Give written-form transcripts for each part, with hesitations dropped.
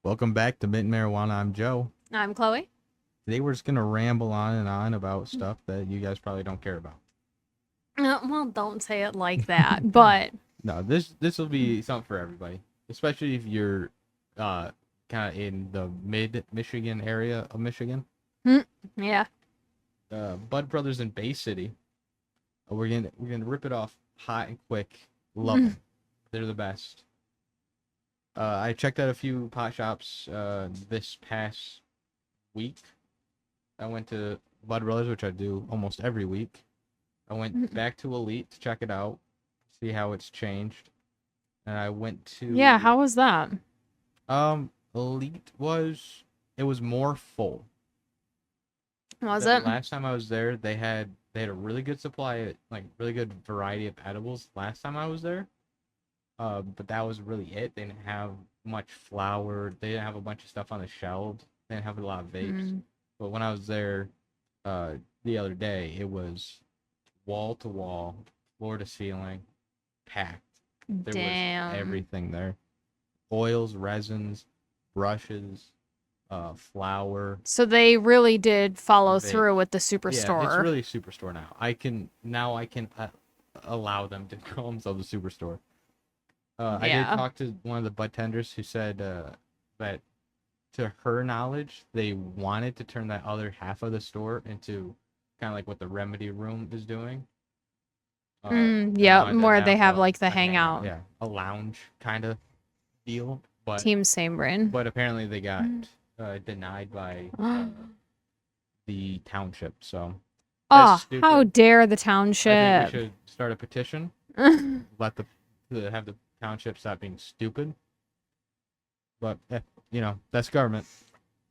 Welcome back to Mitten Marijuana. I'm Joe. I'm Chloe. Today we're just gonna ramble on and on about stuff that you guys probably don't care about. Well, don't say it like that, but No, this will be something for everybody, especially if you're kind of in the mid Michigan area of Michigan. yeah. Bud Brothers in Bay City. We're gonna rip it off hot and quick. Love them. They're the best. I checked out a few pot shops this past week. I went to Bud Brothers, which I do almost every week. I went back to Elite to check it out, see how it's changed. And I went to Yeah, how was that? Elite was more full. Was The it? last time I was there, they had a really good supply, like really good variety of edibles last time I was there. But that was really it. They didn't have much flour. They didn't have a bunch of stuff on the shelves. They didn't have a lot of vapes. But when I was there the other day, it was wall to wall, floor to ceiling, packed. There was everything there. Oils, resins, brushes, flour. So they really did follow Vape. through with the Yeah, superstore. it's really superstore now. I can allow them to call themselves a superstore. I did talk to one of the bud tenders who said that, to her knowledge, they wanted to turn that other half of the store into kind of like what the remedy room is doing. Yeah, where they have like the hangout. Yeah, a lounge kind of deal. But Team Same Brain. But apparently they got denied by the township. So. Oh, how dare the I township! think we should start a petition. Let have the township stop being stupid. But that's government.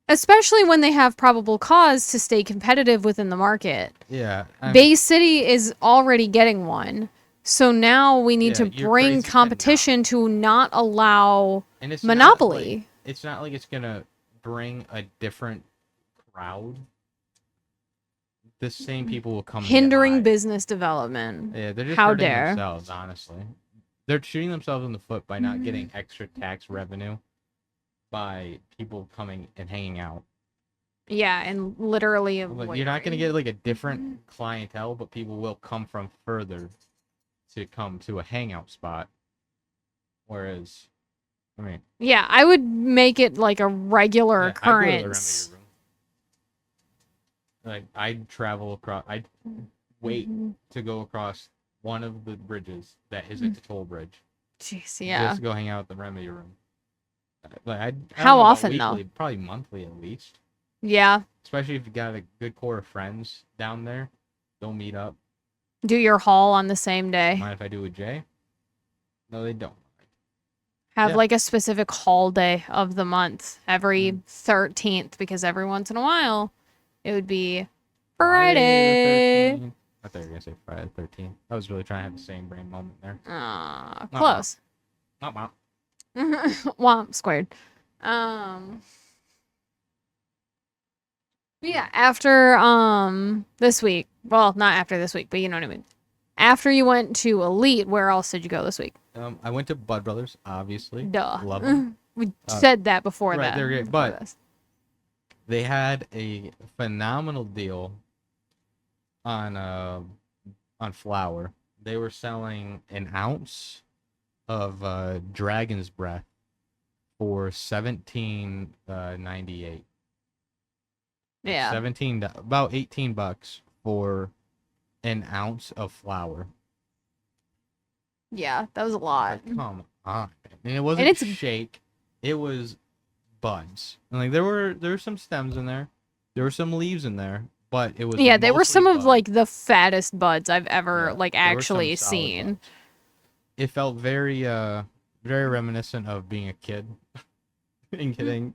Especially when they have probable cause to stay competitive within the market. Yeah. Bay City is already getting one. So now we need to bring competition to not allow monopoly. It's not like it's going to bring a different crowd. The same people will come. Hindering business development. Yeah, they're just hurting themselves, honestly. They're shooting themselves in the foot by not getting extra tax revenue by people coming and hanging out. Yeah, and literally you're not going to get like a different clientele, but people will come from further to come to a hangout spot. Whereas, yeah, I would make it like a regular occurrence. Like, I'd travel across, I'd wait to go across one of the bridges that isn't a toll bridge. Jeez, yeah. Just go hang out at the remedy room. Like, how often weekly, though? Probably monthly at least. Yeah. Especially if you got a good core of friends down there, they'll meet up. Do your haul on the same day. Mind if I do with Jay? No, they don't. Have like a specific haul day of the month every 13th, because every once in a while it would be Friday. I thought you were gonna say Friday the 13th. I was really trying to have the same brain moment there. Close. Not Womp squared. Yeah, after this week. Well, not after this week, but you know what I mean. After you went to Elite, where else did you go this week? I went to Bud Brothers, obviously. Duh. Love them. We said that before that. They're great, but they had a phenomenal deal on flour. They were selling an ounce of Dragon's Breath for $17.98. Yeah. About $18 for an ounce of flour. Yeah, that was a lot. Like, come on. And it wasn't shake. It was buds. And like there were some stems in there. There were some leaves in there, but it was they were some of like the fattest buds I've ever actually seen. Buds. It felt very very reminiscent of being a kid and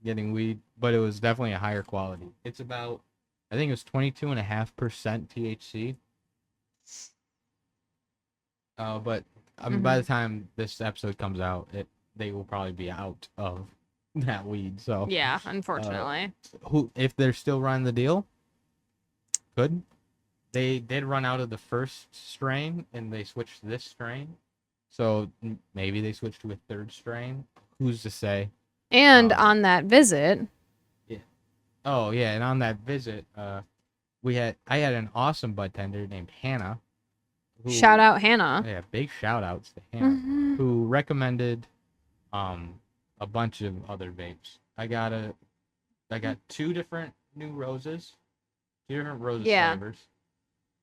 getting weed, but it was definitely a higher quality. It's about, I think it was 22.5% THC. But I mean, by the time this episode comes out, they will probably be out of that weed. So yeah, unfortunately. If they're still running the deal, good. They did run out of the first strain and they switched to this strain. So maybe they switched to a third strain. Who's to say? And Um, on that visit, yeah. Oh yeah, and on that visit, I had an awesome bud tender named Hannah, shout who out Hannah. yeah, big shout outs to Hannah, Hmm. who recommended um a bunch of other vapes. I got two different roses Yeah, flavors.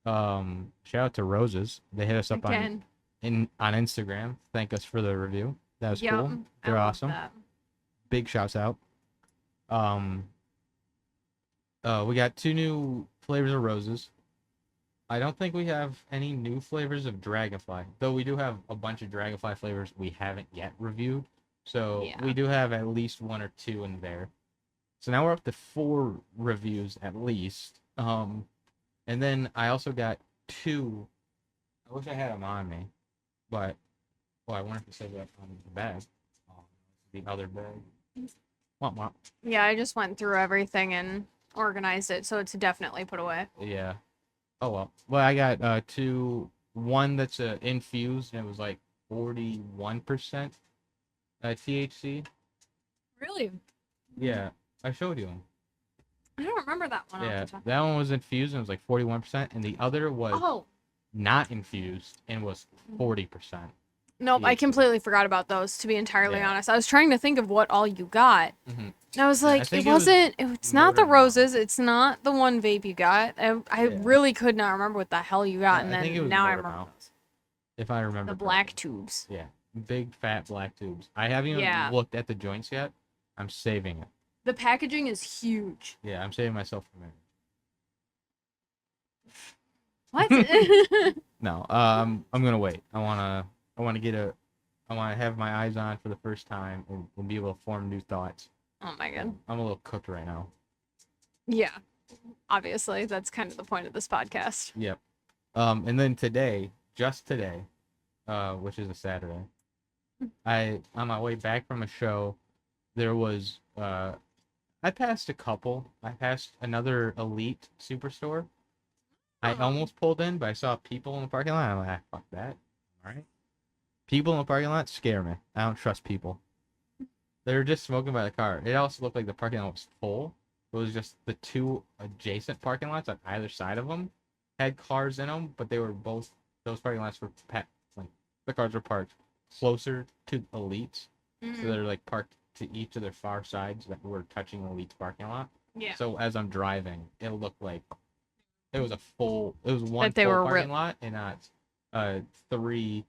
Shout out to Roses. They hit us up again. on Instagram. Thank us for the review. That was Yep, cool. I They're love awesome. that. Big shouts out. Um, we got two new flavors of roses. I don't think we have any new flavors of Dragonfly, though we do have a bunch of Dragonfly flavors we haven't yet reviewed. So Yeah. we do have at least one or two in there. So now we're up to 4 reviews at least. And then I also got 2. I wish I had them on me, but I wanted to say that on the bag. Um, the other bag. Womp womp. Yeah, I just went through everything and organized it, so it's definitely put away. Yeah. Oh well. Well, I got 2. One that's infused and it was like 41% THC. Really? Yeah, I showed you them. I don't remember that one. Yeah, that one was infused and it was like 41%, and the other was Oh, not infused and was 40%. nope, I THC. completely forgot about those, to be entirely Yeah. honest. I was trying to think of what all you got. Mm-hmm. And I was Yeah, I like, think it it was wasn't, it's not the Motor Mouth. roses, it's not the one vape you got. I Yeah. really could not remember what the hell you got, and I think it then was now I Motor remember Mouth, if I remember the black correctly. tubes. Yeah, big fat black tubes. I haven't even Yeah. looked at the joints yet. I'm saving it. The packaging is huge. Yeah, I'm saving myself from it. What? No, I'm gonna wait. I wanna have my eyes on it for the first time and be able to form new thoughts. Oh my god. I'm a little cooked right now. Yeah. Obviously, that's kind of the point of this podcast. Yep. And then today, just today, which is a Saturday, on my way back from a show, there was I passed a couple. I passed another Elite Superstore. I Oh. almost pulled in, but I saw people in the parking lot. I'm like, fuck that. All right. People in the parking lot scare me. I don't trust people. They were just smoking by the car. It also looked like the parking lot was full. It was just the 2 adjacent parking lots on either side of them had cars in them, but those parking lots were packed. Like the cars were parked closer to Elite's, so they're like parked to each of their far sides that were touching Elite's parking lot. Yeah. So as I'm driving, it looked like it was one they full were parking lot and not 3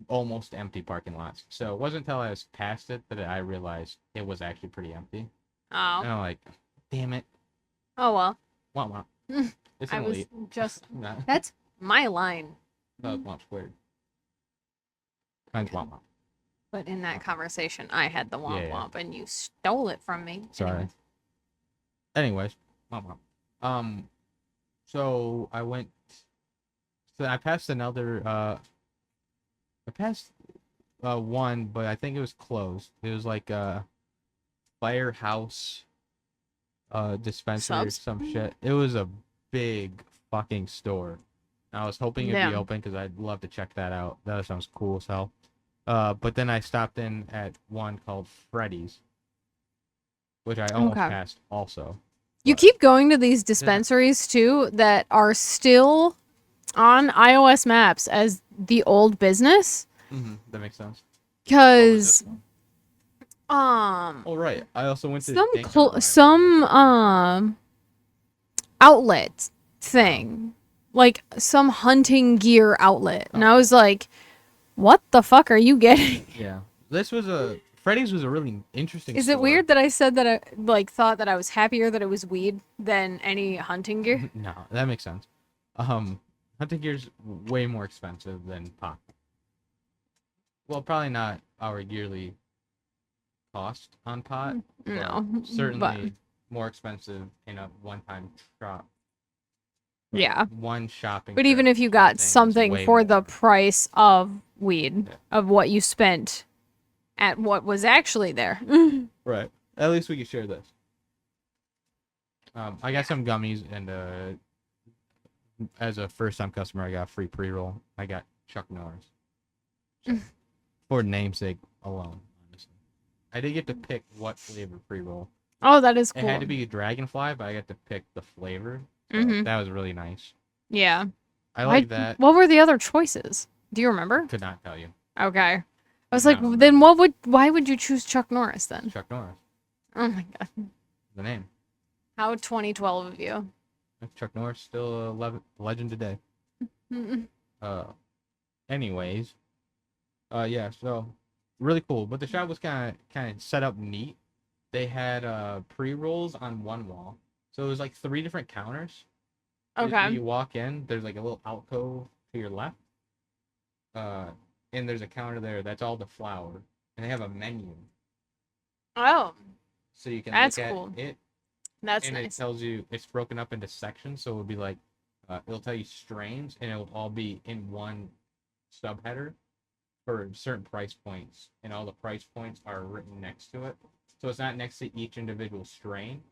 almost empty parking lots. So it wasn't until I was past it that I realized it was actually pretty empty. And Oh. I'm like, damn it. Oh well. Womp It's I an was Elite. just Nah, that's my line. that was Womp squared. Mine's Womp. But in that conversation, I had the womp Yeah. womp, and you stole it from me. Sorry. Anyways, Womp. So I went. So I passed another. I passed one, but I think it was closed. It was like a firehouse dispensary or Subs? some shit. It was a big fucking store. I was hoping it'd be Yeah. open because I'd love to check that out. That sounds cool as hell. But then I stopped in at one called Freddy's, which I almost Okay. passed also. You But- keep going to these dispensaries too that are still on iOS maps as the old business. That makes sense. Because Oh right, I also went to some Dinkin' Rivals. some outlet thing, like some hunting gear outlet, and I was like, "What the fuck are you getting?" Yeah, Freddy's was a really interesting. Is it store. weird that I said that I thought that I was happier that it was weed than any hunting gear? No, that makes sense. Hunting gear's way more expensive than pot. Well, probably not our yearly cost on pot. No, but certainly more expensive in a one-time shop. But Yeah. one shopping. But even trip, if you I got think, is something way for the more. price of weed, Yeah. of what you spent at what was actually there. Right. At least we can share this. I got some gummies, and as a first-time customer, I got free pre-roll. I got Chuck Norris. So, for namesake alone, honestly. I did get to pick what flavor pre-roll. Oh, that is It cool. had to be dragonfly, but I got to pick the flavor. So Mm-hmm. that was really nice. Yeah. I like that. What were the other choices? Do you remember? Could not tell you. Okay. I was Could like, not then remember. why would you choose Chuck Norris then? Chuck Norris, Oh my god. the name. How 2012 of you. Chuck Norris still a legend today. Mm-mm. Anyways, yeah, so really cool. But the shop was kind of set up neat. They had pre-rolls on one wall, so it was like 3 different counters. When you Okay. walk in, there's like a little alcove to your left, and there's a counter there. That's all the flour, and they have a menu, Oh, so you can that's look at cool. it, That's and it nice. tells you it's broken up into sections. So it would be like, it'll tell you strains, and it will all be in one subheader for certain price points, and all the price points are written next to it. So it's not next to each individual strain,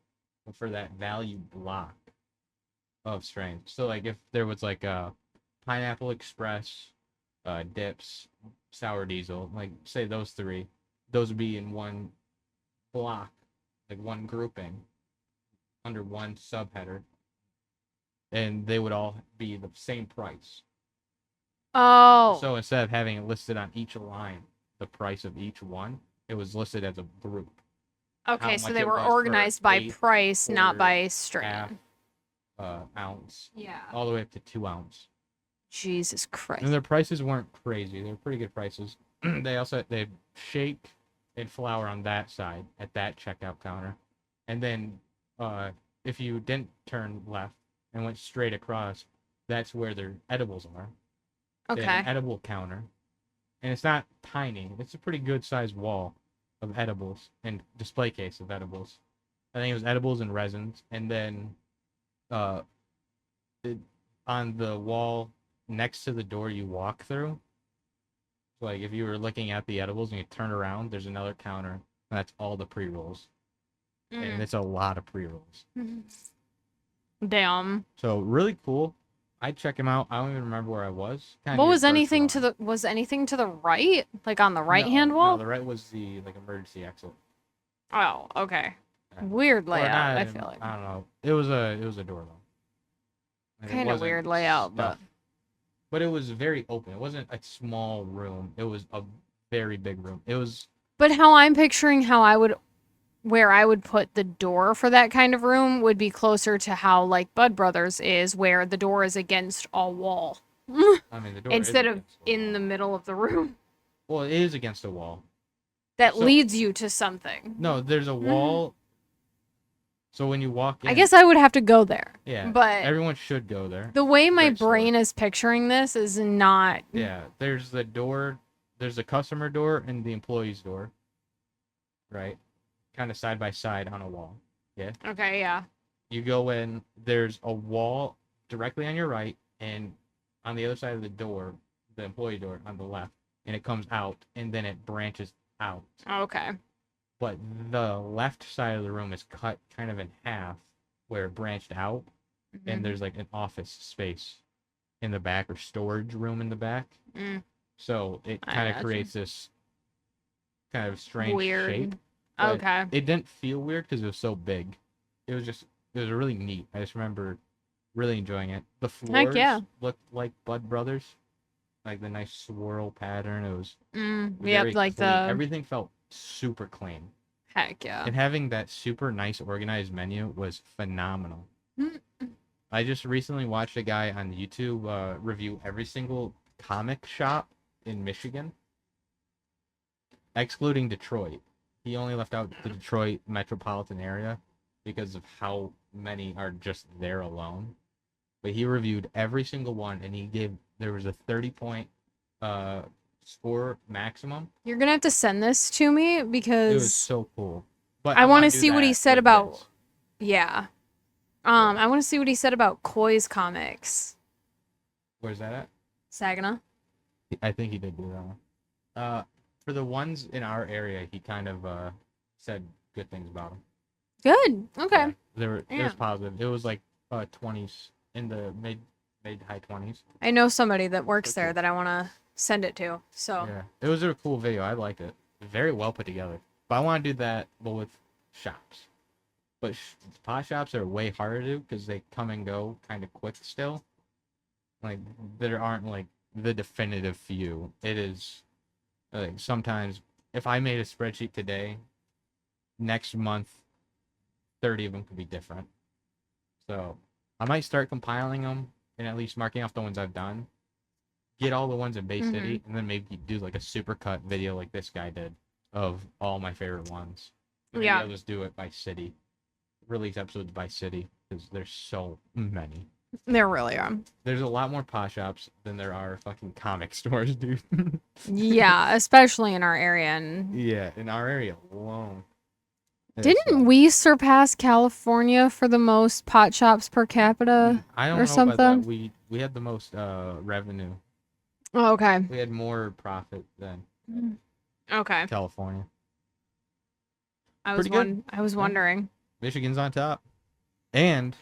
but for that value block of strains. So like if there was like a pineapple express, dips, sour diesel, like say those 3, those would be in one block, like one grouping under one subheader, and they would all be the same price. Oh. So instead of having it listed on each line, the price of each one, it was listed as a group. Okay, so much they it were was for organized by eighth, price, not quarter, by half, strain. ounce, Yeah. all the way up to 2 ounce. Jesus Christ. And their prices weren't crazy; they were pretty good prices. They had shake and flour on that side at that checkout counter, and then if you didn't turn left and went straight across, that's where their edibles are. They have an Okay. edible counter, and it's not tiny. It's a pretty good sized wall of edibles and display case of edibles. I think it was edibles and resins, and then uh, it, on the wall next to the door you walk through. So like if you were looking at the edibles and you turn around, there's another counter, and that's all the pre rolls, and it's a lot of pre rolls. Damn. So really cool. I'd check him out. I don't even remember where I was. Kind of What near was anything to Birchline. the right? Like on the right hand No, wall? the right was the like emergency exit. Oh, okay. Yeah. Weird Or layout, not, I feel like. I don't know. It was a door though. And it Kind of wasn't weird layout, stuffed, but it was very open. It wasn't a small room. It was a very big room. It was but how I'm picturing where I would put the door for that kind of room would be closer to how like Bud Brothers is, where the door is against a wall I mean the door is instead of against the in wall. the middle of the room Well, it is against a wall. that So- leads you to something. No, there's a wall. So when you walk in, I guess I would have to go there. yeah, but everyone should go there. the way my Great store. brain is picturing this is not. Yeah, there's the door. There's the customer door and the employee's door. Right, kind of side by side on a wall. Yeah. Okay, yeah. You go in. There's a wall directly on your right, and on the other side of the door, the employee door on the left, and it comes out, and then it branches out. Okay. But the left side of the room is cut kind of in half, where it branched out, and there's like an office space in the back or storage room in the back. Mm. So it I kind of gotcha. creates this kind of strange Weird. shape. but Okay. It didn't feel weird because it was so big. It was really neat. I just remember really enjoying it. The floors yeah. looked like Bud Brothers, like the nice swirl pattern. It was Yep, very like clean. the Everything felt super clean. heck yeah. And having that super nice organized menu was phenomenal. Mm. I just recently watched a guy on YouTube review every single comic shop in Michigan, excluding Detroit. He only left out the Detroit metropolitan area because of how many are just there alone. But he reviewed every single one, and there was a 30-point score maximum. You're gonna have to send this to me It was because so cool. But I want wanna to do see what he that said with about. this. Yeah. I want to see what he said about Koi's comics. Where's that at? Saginaw. I think he did do that one. For the ones in our area, he kind of said good things about them. Good. Okay. Yeah, it Yeah. was positive. It was like 20s in the mid high 20s. I know somebody that works Okay. there that I want to send it to. So Yeah, it was a cool video. I liked it. Very well put together. But I want to do that, but with shops. But pot shops are way harder to do because they come and go kind of quick still. Like there aren't like the definitive few. It is like sometimes if I made a spreadsheet today, next month 30 of them could be different. So I might start compiling them and at least marking off the ones I've done. Get all the ones in Bay City, and then maybe do like a supercut video like this guy did of all my favorite ones. Maybe I'll just do it by city. Release episodes by city because there's so many. There really are. There's a lot more pot shops than there are fucking comic stores, dude. Yeah, especially in our area. And yeah, in our area alone. didn't we surpass California for the most pot shops per capita? I don't or know something? about that. We had the most revenue. Oh, okay. We had more profit than California. I was wondering. Michigan's on top. And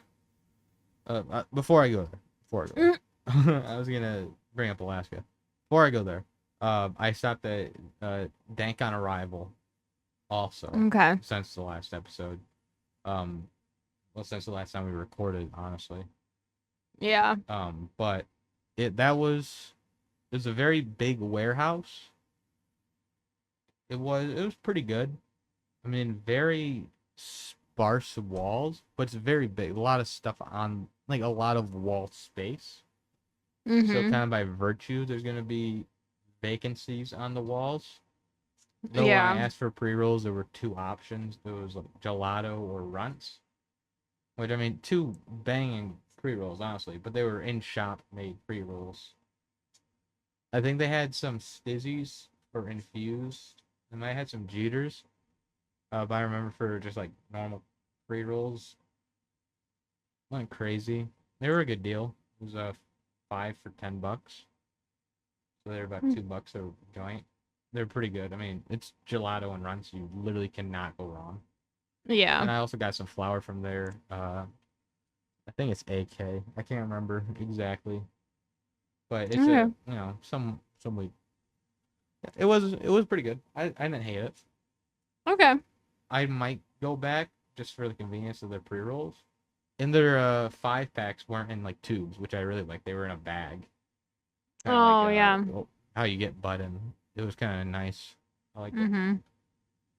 before I go there, I was gonna bring up Alaska. Before I go there, I stopped at Dank on Arrival. Also, since the last episode, well, since the last time we recorded, honestly. Yeah. But it was a very big warehouse. It was pretty good. I mean, very sparse walls, but it's very big. A lot of stuff on, like, a lot of wall space. So kind of by virtue, there's gonna be vacancies on the walls. Though when I asked for pre-rolls, there were two options. There was like gelato or runts. Which, I mean, two banging pre-rolls, honestly. But they were in-shop made pre-rolls. I think they had some stizzies or infused. They might have had some jeters. But I remember for just like normal pre-rolls, went crazy. They were a good deal. It was 5 for $10. So they're about $2 a joint. They're pretty good. I mean, it's gelato and runts. You literally cannot go wrong. Yeah. And I also got some flour from there. I think it's AK. I can't remember exactly. But it's some weed. It was pretty good. I didn't hate it. Okay. I might go back just for the convenience of their pre-rolls. And their 5-packs weren't in like tubes, which I really like. They were in a bag. Yeah. How you get bud in. It was kind of nice. I like it.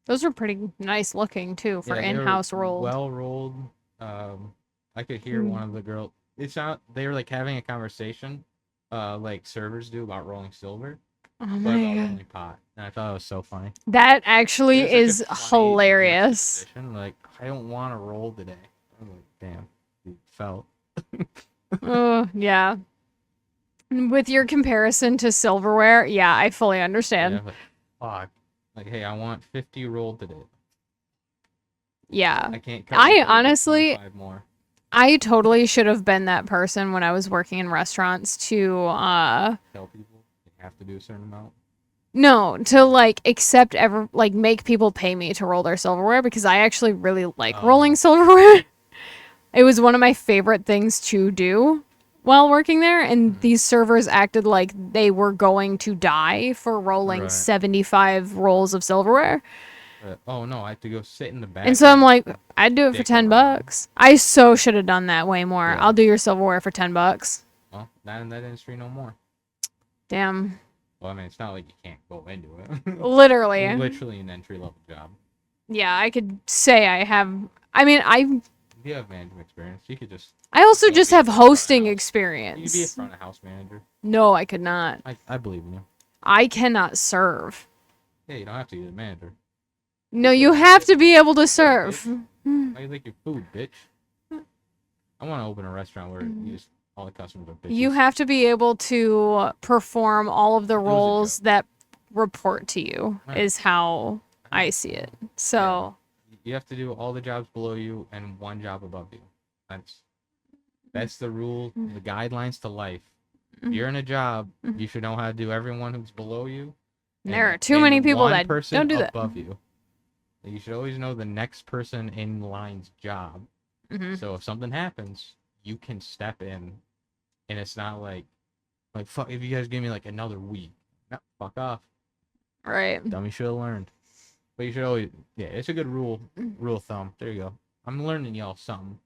Those are pretty nice looking too for in-house rolled. Well rolled. I could hear one of the girls. They were like having a conversation, like servers do about rolling silver. Oh but my about god! rolling pot, and I thought it was so funny. That actually is hilarious. Like, I don't want to roll today. I'm like, damn, you felt. Oh yeah. With your comparison to silverware, yeah, I fully understand. Yeah, fuck. Like, hey, I want 50 rolled today. Yeah. I can't. I honestly, 5 more. I totally should have been that person when I was working in restaurants to tell people they have to do a certain amount. No, to like make people pay me to roll their silverware because I actually really like rolling silverware. It was one of my favorite things to do while working there, and these servers acted like they were going to die for rolling 75 rolls of silverware. Oh no, I have to go sit in the back. And so I'm like, I'd do it for $10. I so should have done that way more. Yeah. I'll do your silverware for $10. Well, not in that industry no more. Damn. Well, I mean, it's not like you can't go into it. Literally. Literally an entry-level job. Yeah, I could say I have... I mean, you have management experience. You could just... I also just have hosting experience. You could be a front-of-house manager. No, I could not. I believe in you. I cannot serve. Yeah, you don't have to be a manager. No, you have to be able to serve. I like your food, bitch. I want to open a restaurant where you just... all the customers are bitches. You have to be able to perform all of the roles that report to you, is how I see it. So you have to do all the jobs below you and one job above you. That's the rule, the guidelines to life. If you're in a job, you should know how to do everyone who's below you. There are too many people that don't do that. Above you. You should always know the next person in line's job. So if something happens, you can step in. And it's not like fuck, if you guys give me like another week. No, fuck off. Right. Dummy should have learned. But you should always, yeah, it's a good rule of thumb. There you go. I'm learning y'all something.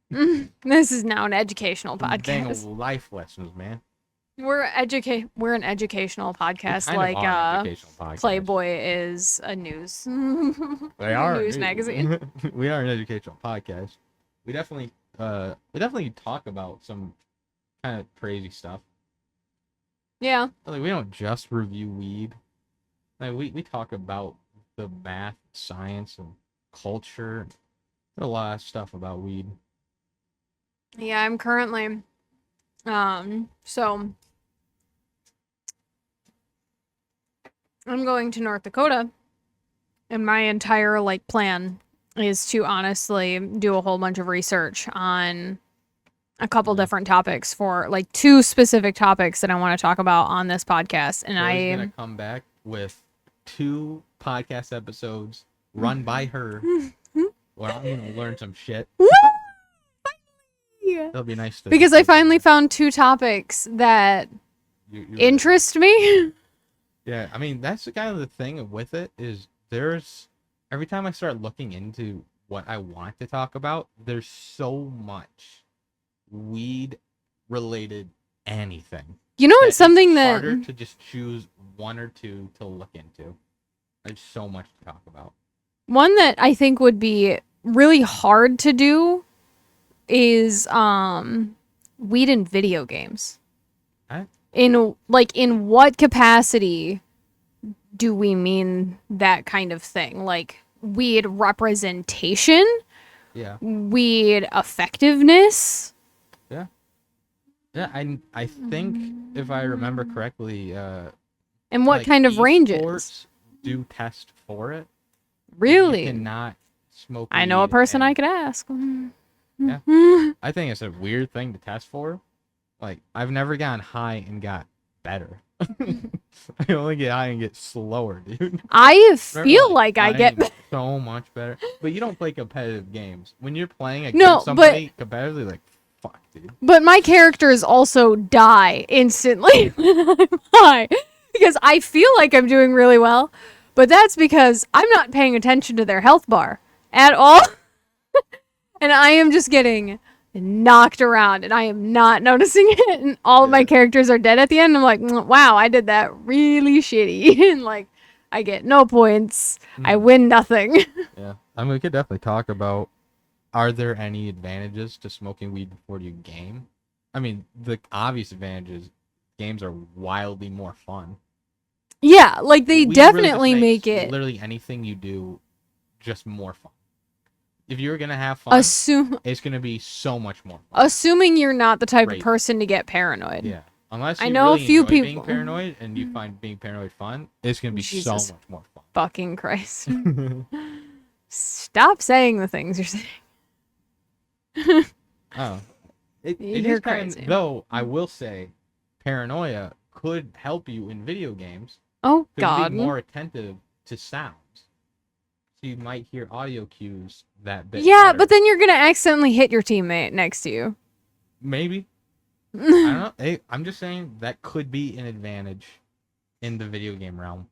This is now an educational Dang podcast. life lessons, man. We're an educational podcast, kind of like are an educational podcast. Playboy is a news They are news magazine. We are an educational podcast. We definitely talk about some kind of crazy stuff. Yeah. Like we don't just review weed. Like we talk about the math, science, and culture. There's a lot of stuff about weed. Yeah, I'm currently so I'm going to North Dakota, and my entire like plan is to honestly do a whole bunch of research on a couple different topics for like 2 specific topics that I want to talk about on this podcast. And Corey's gonna come back with 2 podcast episodes run by her where I'm gonna learn some shit. That'll be nice because I finally found 2 topics that interest me. Yeah, I mean that's kind of the thing with it is there's every time I start looking into what I want to talk about, there's so much weed related anything. You know, it's something that harder to just choose 1 or 2 to look into. There's so much to talk about. One that I think would be really hard to do is weed in video games. Huh? In what capacity do we mean that kind of thing? Like weed representation? Yeah. Weed effectiveness? Yeah. Yeah, I think if I remember correctly, and what like kind of ranges do test for it. Really? You cannot smoke. I know a person I could ask. Yeah. I think it's a weird thing to test for. Like I've never gotten high and got better. I only get high and get slower, dude. I feel like I get so much better. But you don't play competitive games. When you're playing against somebody competitively, like fuck, dude. But my characters also die instantly when I'm high. Because I feel like I'm doing really well. But that's because I'm not paying attention to their health bar at all. And I am just getting knocked around and I am not noticing it. And all of my characters are dead at the end. I'm like, wow, I did that really shitty. And like, I get no points. I win nothing. Yeah. I mean, we could definitely talk about, are there any advantages to smoking weed before you game? I mean, the obvious advantage is games are wildly more fun. Yeah, like they definitely really make it literally anything you do just more fun. If you're gonna have fun, it's gonna be so much more fun. Assuming you're not the type of person to get paranoid. Yeah, unless you I know really a few enjoy people being paranoid and you find being paranoid fun, it's gonna be so much more fun. Fucking Christ! Stop saying the things you're saying. Oh, it is crazy. Though I will say, paranoia could help you in video games. Oh God! Be more attentive to sounds. So you might hear audio cues that bit. Yeah, better. but then you're gonna accidentally hit your teammate next to you. Maybe. I don't know. Hey, I'm just saying that could be an advantage in the video game realm.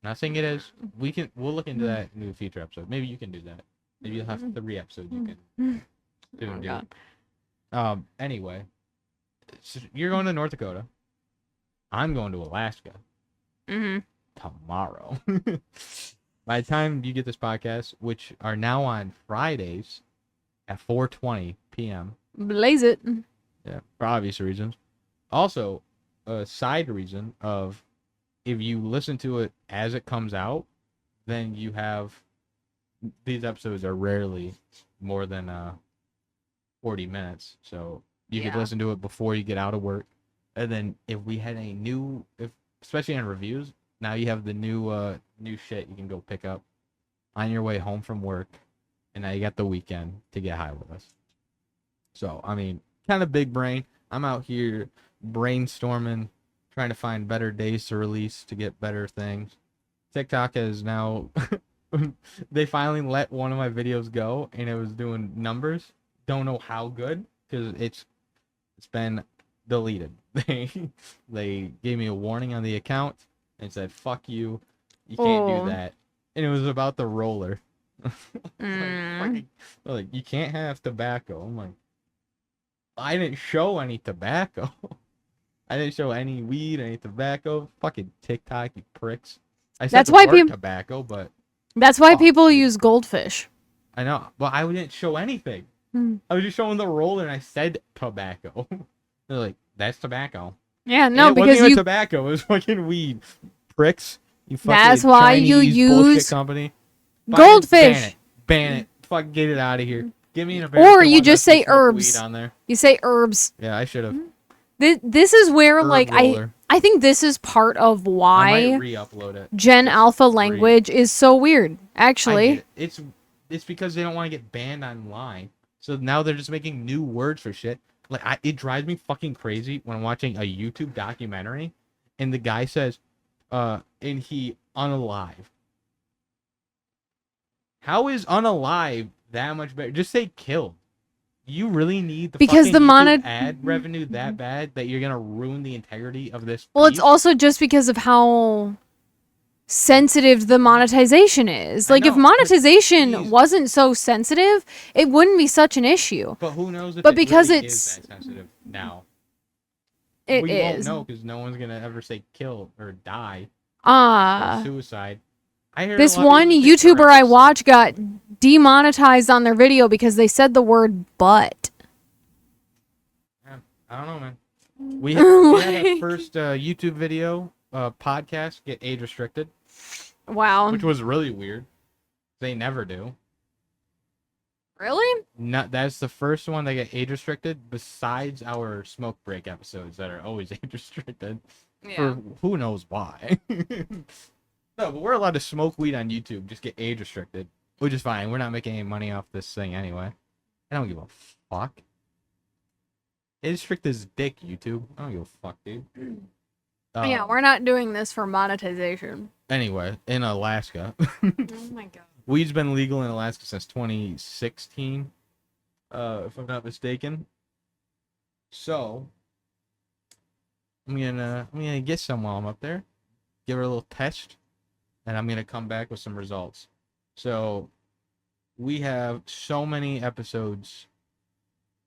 I'm not saying it is. We'll look into that in a future episode. Maybe you can do that. Maybe you'll have 3 episodes you can do. Anyway, so you're going to North Dakota. I'm going to Alaska. Tomorrow. By the time you get this podcast, which are now on Fridays at 4:20 p.m. Blaze it. Yeah, for obvious reasons. Also, a side reason of if you listen to it as it comes out, then you have these episodes are rarely more than 40 minutes. So you could listen to it before you get out of work. And then if we had a new, especially on reviews, now you have the new shit you can go pick up on your way home from work, and now you got the weekend to get high with us. So, I mean, kind of big brain. I'm out here brainstorming, trying to find better days to release to get better things. TikTok has now, they finally let one of my videos go, and it was doing numbers. Don't know how good, because it's been deleted. They gave me a warning on the account and said, fuck you, you can't do that. and it was about the roller. Mm. Like, you can't have tobacco. I'm like, I didn't show any tobacco. I didn't show any weed, any tobacco. Fucking TikTok, you pricks. I said That's the why word tobacco, but That's why fuck, people dude. use goldfish. I know, but I didn't show anything. Mm. I was just showing the roller, and I said tobacco. They're like, that's tobacco. Yeah, And no, it wasn't because even you. tobacco. It was fucking weed. Pricks. You fucking That's why you Chinese use bullshit company. goldfish. Ban it. Fucking get it out of here. Give me an Or American you one just that's say smoke herbs. weed on there. You say herbs. Yeah, I should have. This is where Herb like roller. I think this is part of I why might re-upload it. Gen Just Alpha language is so weird. I Actually, get it. It's because they don't want to get banned online. So now they're just making new words for shit. Like it drives me fucking crazy when I'm watching a YouTube documentary, and the guy says, and he unalive. How is unalive that much better? Just say killed. You really need the because fucking the YouTube ad revenue that bad that you're gonna ruin the integrity of this. well, it's piece? also just because of how sensitive the monetization is. I Like if know, but monetization jeez. wasn't so sensitive, it wouldn't be such an issue. But who knows if But it because really it's- is that sensitive now? It We won't is. know because no one's gonna ever say kill or die or Ah. suicide. I heard This a lot of one people say YouTuber I Tourette's. watched got demonetized on their video because they said the word butt. Yeah, I don't know, man. We had our Like- first YouTube video podcast get age restricted, Wow. which was really weird. They never do. Really? Not that's the first one that get age restricted. Besides our smoke break episodes that are always age restricted. For who knows why. No, but we're allowed to smoke weed on YouTube, just get age restricted, which is fine. We're not making any money off this thing anyway. I don't give a fuck. Age restrict his dick, YouTube. I don't give a fuck, dude. Yeah, we're not doing this for monetization. Anyway, in Alaska, Oh my god. weed's been legal in Alaska since 2016, if I'm not mistaken. So I'm gonna get some while I'm up there, give her a little test, and I'm gonna come back with some results. So we have so many episodes.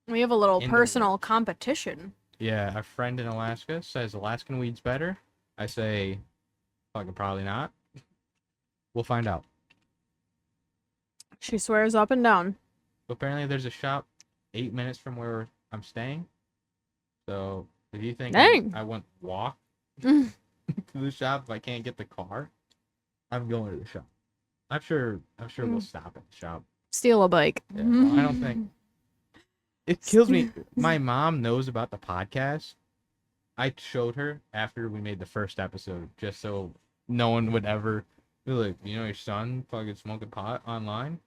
We have a little In the personal competition. Yeah, a friend in Alaska says Alaskan weed's better. I say, fucking probably not. We'll find out. She swears up and down. But apparently there's a shop 8 minutes from where I'm staying. So if you think Dang. I won't walk Mm. to the shop if I can't get the car, I'm going to the shop. I'm sure we'll stop at the shop. Steal a bike. Yeah, well, I don't think. It kills me. My mom knows about the podcast. I showed her after we made the first episode, just so no one would ever be like, you know, your son fucking smoking pot online.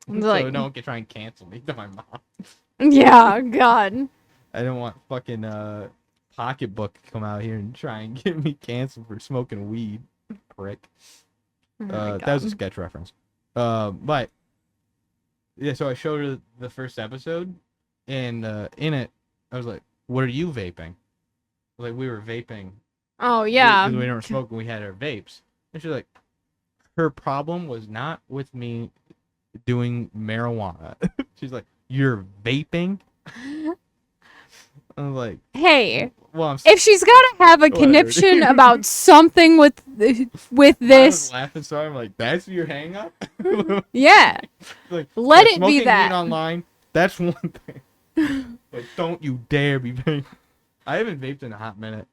Like, So no one can try and cancel me to my mom. yeah, God. I don't want fucking Pocketbook to come out here and try and get me canceled for smoking weed. Prick. Oh my That was a God. sketch reference. But yeah, so I showed her the first episode, and in it, I was like, "What are you vaping?" Like we were vaping. Oh yeah. We weren't smoking. We had our vapes, and she's like, her problem was not with me doing marijuana. She's like, "You're vaping." I was like, Hey, "Well, I'm." if she's gotta have a Whatever. conniption about something with I was this, laughing, so I'm like, "That's your hang up." yeah, Like, let yeah, it be smoking that. weed online, that's one thing. But don't you dare be vaping. I haven't vaped in a hot minute,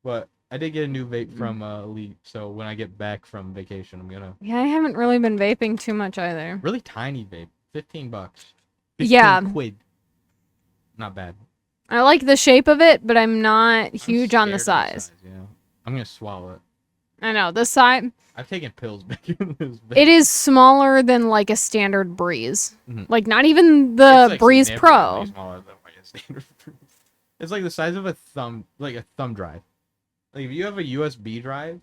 but I did get a new vape from Elite. So when I get back from vacation, I'm gonna Yeah, I haven't really been vaping too much either. really tiny vape, $15. 15 Yeah. quid. Not bad. I like the shape of it, but I'm not I'm huge on the scared of size. Yeah, I'm gonna swallow it. I know the size. I've taken pills bigger than this vape. It is smaller than like a standard Breeze. Mhm. Like not even the It's, like, Breeze significantly Pro. smaller than my standard Breeze. It's like the size of a thumb, like a thumb drive. Like if you have a USB drive,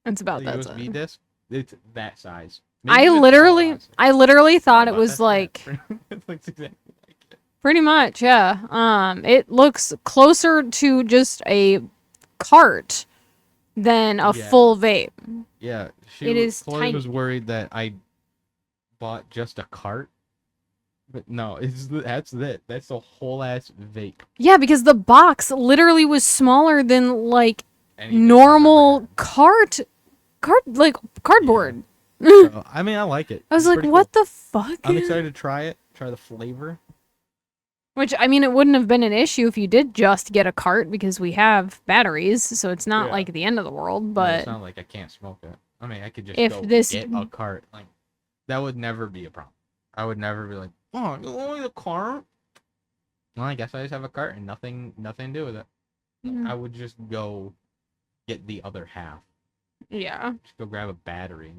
It's about a that USB size. disc, it's that size. I even literally, smaller, honestly. I literally thought it About was that like size. It looks exactly like it. pretty much, yeah. It looks closer to just a cart than a Yeah. full vape. Yeah, It is Chloe tiny. was worried that I bought just a cart, but no, that's it. That's the whole ass vape. Yeah, because the box literally was smaller than like Any vape I've ever normal had. cardboard. So, I mean, I like it. I was It's like, pretty what cool. the fuck? I'm excited to try it. Try the flavor. Which, I mean, it wouldn't have been an issue if you did just get a cart because we have batteries, so it's not Yeah. like the end of the world, No, but it's not like I can't smoke it. I mean, I could just if go this get a cart. Like that would never be a problem. I would never be like, oh, you only the cart. Well, I guess I just have a cart and nothing to do with it. I would just go get the other half. yeah, Just go grab a battery.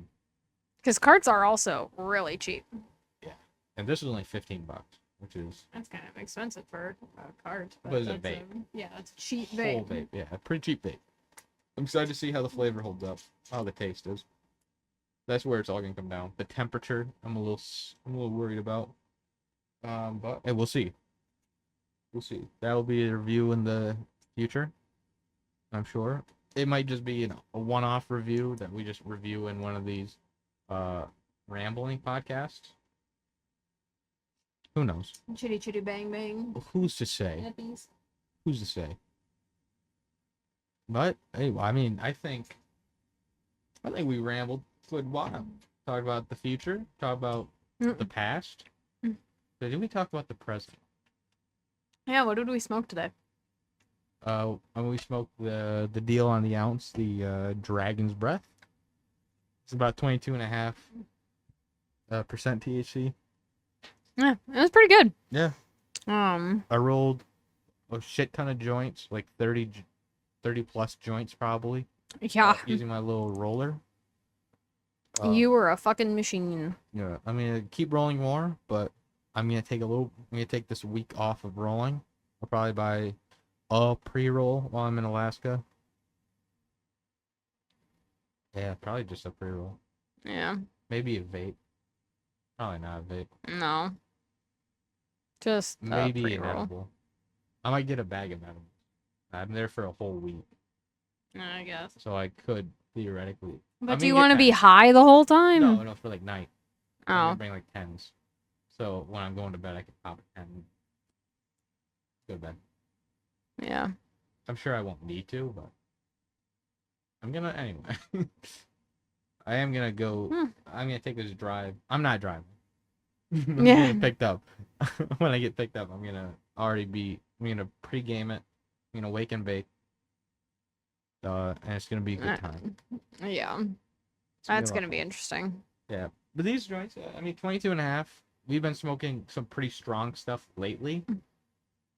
because carts are also really cheap. Yeah. And this is only $15, which is That's kind of expensive for a cart. But it's a vape. Yeah, it's a cheap whole vape. Yeah, a pretty cheap vape. I'm excited to see how the flavor holds up, how the taste is. That's where it's all gonna come down. The temperature, I'm a little worried about. But hey, we'll see. We'll see. That'll be a review in the future, I'm sure. It might just be a one-off review that we just review in one of these rambling podcasts. Who knows? Chitty chitty bang bang. Who's to say? Who's to say? But hey, I mean, I think we rambled a good while. Talk about the future. Talk about the past. So did we talk about the present? Yeah, what did we smoke today? We smoked the deal on the ounce, the Dragon's Breath. It's about 22.5% THC. Yeah, it was pretty good. Yeah. I rolled a shit ton of joints, like 30 plus joints probably. Yeah. Using my little roller. You were a fucking machine. Yeah, I'm gonna keep rolling more, but I'm gonna take this week off of rolling. I'll probably buy a pre-roll while I'm in Alaska. Yeah, probably just a pre-roll. Yeah. Maybe a vape. Probably not a vape. No. Just Maybe a an pre-roll. edible. I might get a bag of edibles. I'm there for a whole week, I guess. so I could theoretically. But I do mean, you get want to be 10s. high the whole time? No, for like night. I'm Oh. gonna bring like 10s. So when I'm going to bed, I can pop a 10. Go to bed. Yeah. I'm sure I won't need to, but I'm gonna anyway. I am gonna go. I'm gonna take this drive. I'm not driving. I'm Yeah. getting picked up. When I get picked up, I'm gonna I'm gonna pre-game it. I'm gonna wake and bake. And it's gonna be a good time. Yeah. It's gonna be a That's lot going to of be fun. interesting. Yeah, but these joints, I mean, 22.5. We've been smoking some pretty strong stuff lately.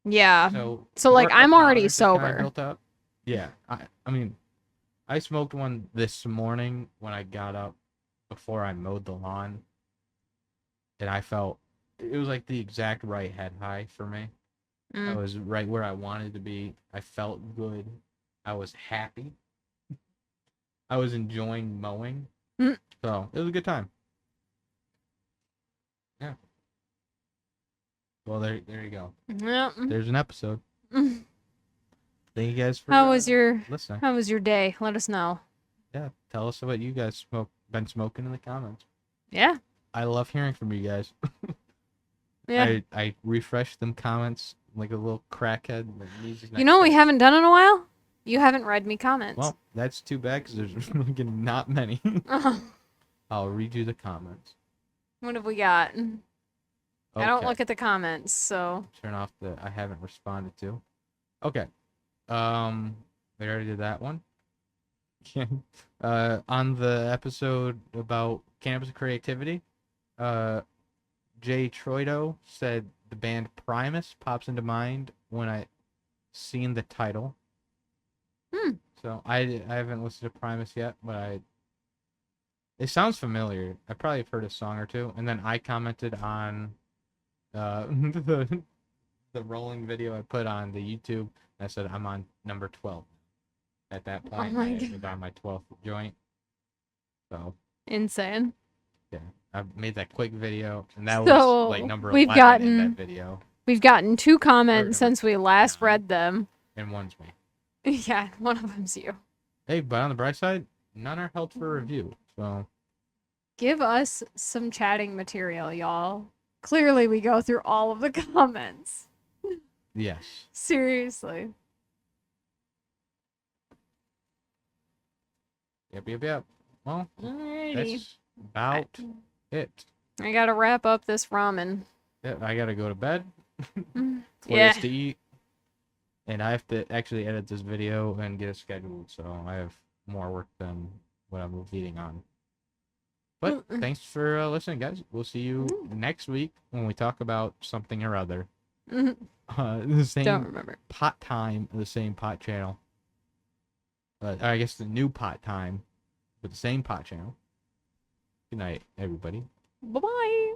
Yeah. So like, our I'm already tolerance is kinda sober. built up. Yeah, I mean, I smoked one this morning when I got up before I mowed the lawn, and I felt it was like the exact right head high for me. I was right where I wanted to be. I felt good. I was happy. I was enjoying mowing. So it was a good time. Yeah. Well, there you go. Yeah. There's an episode. Thank you guys for How was your listening. day? Let us know. Yeah, tell us what you guys been smoking in the comments. Yeah. I love hearing from you guys. Yeah. I refresh them comments like a little crackhead. That needs his You know what we next haven't done in a while? You haven't read me comments. Well, that's too bad because there's really not many. Uh-huh. I'll read you the comments. What have we got? I don't Okay. look at the comments, so. Turn off the I haven't responded to. Okay. We already did that one. On the episode about cannabis and creativity, Jay Troido said the band Primus pops into mind when I seen the title. So I haven't listened to Primus yet, but it sounds familiar. I probably have heard a song or two. And then I commented on the rolling video I put on the YouTube. I said I'm on number 12. At that point, I was on my 12th joint. So Insane. yeah, I made that quick video, and that So, was like number we've 11 in gotten- that video. We've gotten 2 comments number since we last 9. read them. And one's me. Yeah, one of them's you. Hey, but on the bright side, none are held for review. So Give us some chatting material, y'all. Clearly, we go through all of the comments. yes. Seriously. Yep. Well, Alrighty. that's about it. I gotta wrap up this ramen. Yeah, I gotta go to bed. Yeah. To eat. And I have to actually edit this video and get it scheduled, so I have more work than what I'm leading on. But thanks for listening, guys. We'll see you next week when we talk about something or other. The same Don't remember. pot time, the same pot channel. I guess the new pot time, but the same pot channel. Good night, everybody. Bye-bye.